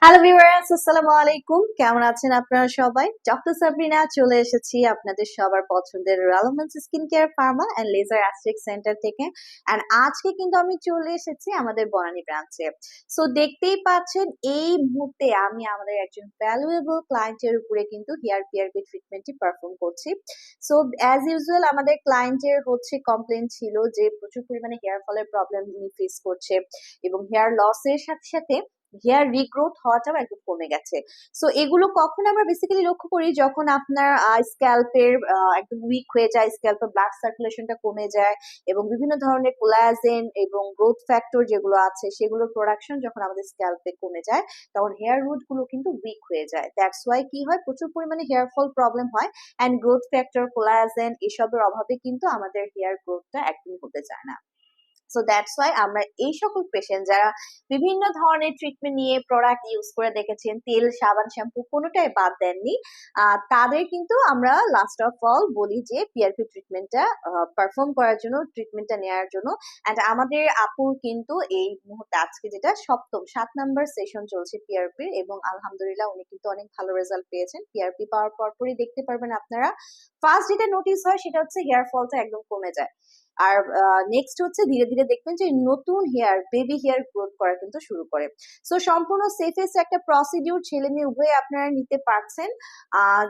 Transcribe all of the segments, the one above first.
Hello viewers, আসসালামু আলাইকুম। কেমন আছেন আপনারা সবাই? ডক্টর সাবরিনা চলে এসেছি আপনাদের সবার পছন্দের Relevance skin care pharma and laser aesthetic centre থেকে। এন্ড আজকে কিন্তু আমি চলে এসেছি আমাদের বনানী ব্রাঞ্চে। সো দেখতেই পাচ্ছেন এই মুহূর্তে আমি আমাদের একজন ভ্যালুয়েবল ক্লায়েন্টের উপরে কিন্তু হেয়ার পিআরপি ট্রিটমেন্টটি পারফর্ম করছি। সো অ্যাজ ইউজুয়াল আমাদের ক্লায়েন্টের কমপ্লেন ছিল যে প্রচুর পরিমাণে হেয়ার ফলের প্রবলেম উনি ফেস করছে এবং হেয়ার লসের সাথে সাথে হেয়ার রিগ্রোথ হওয়াটাও একদম কমে গেছে। সো এগুলো কখন আমরা বেসিক্যালি লক্ষ্য করি, যখন আপনার স্ক্যাল্পের একদম উইক হয়ে যায়, স্ক্যাল্পের ব্লাড সার্কুলেশনটা কমে যায় এবং বিভিন্ন ধরনের কোলাজেন এবং গ্রোথ ফ্যাক্টর যেগুলো আছে সেগুলোর প্রোডাকশন যখন আমাদের স্ক্যাল্পে কমে যায়, তখন হেয়ার রুট গুলো কিন্তু উইক হয়ে যায়। দ্যাটস ওয়াই কি হয়, প্রচুর পরিমাণে হেয়ার ফল প্রবলেম হয় অ্যান্ড গ্রোথ ফ্যাক্টর, কোলাজেন এসবের অভাবে কিন্তু আমাদের হেয়ার গ্রোথটা একদমই হতে চায় না। সো দ্যাটস ওয়াই আমরা এই সকল পেশেন্ট যারা বিভিন্ন ধরনের ট্রিটমেন্ট নিয়ে প্রোডাক্ট ইউজ করে দেখেছেন, তেল, সাবান, শ্যাম্পু কোনোটাই বাদ দেননি, তাদের কিন্তু আমরা লাস্ট অফ অল বলি যে পিআরপি ট্রিটমেন্টটা পারফর্ম করার জন্য, ট্রিটমেন্টটা নেওয়ার জন্য। অ্যান্ড আমাদের আপুর কিন্তু এই মুহূর্তে আজকে যেটা সপ্তম 7 নাম্বার সেশন চলছে পিআরপির, এবং আলহামদুলিল্লাহ উনি কিন্তু অনেক ভালো রেজাল্ট পেয়েছেন। পিআরপি পাওয়ার পরপরই দেখতে পারবেন আপনারা, ফার্স্ট যেটা নোটিস হয় সেটা হচ্ছে হেয়ার ফলটা একদম কমে যায়। আর নেক্সট হচ্ছে ধীরে ধীরে দেখবেন যে নতুন হেয়ার, বেবি হেয়ার গ্রোথ করা কিন্তু শুরু করে। সো সম্পূর্ণ সেফেস্ট একটা প্রসিডিউর, ছেলে মেয়ে উভয়ে আপনারা নিতে পারছেন। আর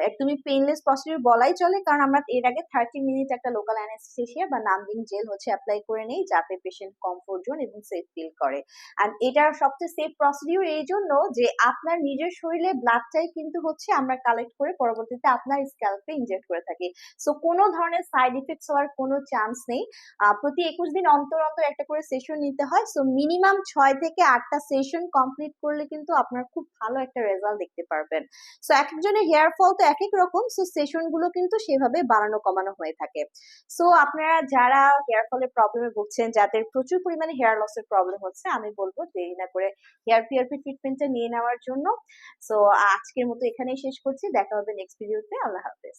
একদমই পেইনলেস প্রসিডিউর বলাই চলে, কারণ আমরা এর আগে 30 মিনিট একটা লোকাল অ্যানেস্থেসিয়া বা নামডিং জেল অ্যাপ্লাই করে নেই, যাতে পেশেন্ট কমফোর্ট জোন এবং সেফ ফিল করে। আর এটা সবচেয়ে সেফ প্রসিডিউর এই জন্য যে আপনার নিজের শরীরে ব্লাডটাই কিন্তু আমরা কালেক্ট করে পরবর্তীতে আপনার স্ক্যাল্পে ইনজেক্ট করে থাকি। সো কোনো ধরনের সাইড ইফেক্টস হওয়ার কোনো চান্স নেই। প্রতি 21 দিন অন্তর অন্তর একটা করে সেশন নিতে হয়। সো মিনিমাম 6 থেকে 8টা সেশন কমপ্লিট করলে কিন্তু আপনার খুব ভালো একটা রেজাল্ট দেখতে পারবেন। সো এক একজনের হেয়ার ফল তো এক এক রকম, সো সেশন গুলো কিন্তু সেভাবে বাড়ানো কমানো হয়ে থাকে। সো আপনারা যারা হেয়ার ফলের প্রবলেমে ভুগছেন, যাদের প্রচুর পরিমাণে হেয়ার লসের প্রবলেম হচ্ছে, আমি বলবো দেরি না করে হেয়ার পিআরপি ট্রিটমেন্টটা নিয়ে নেওয়ার জন্য। সো আজকের মতো এখানেই শেষ করছি, দেখা হবে নেক্সট ভিডিওতে। আল্লাহ হাফেজ।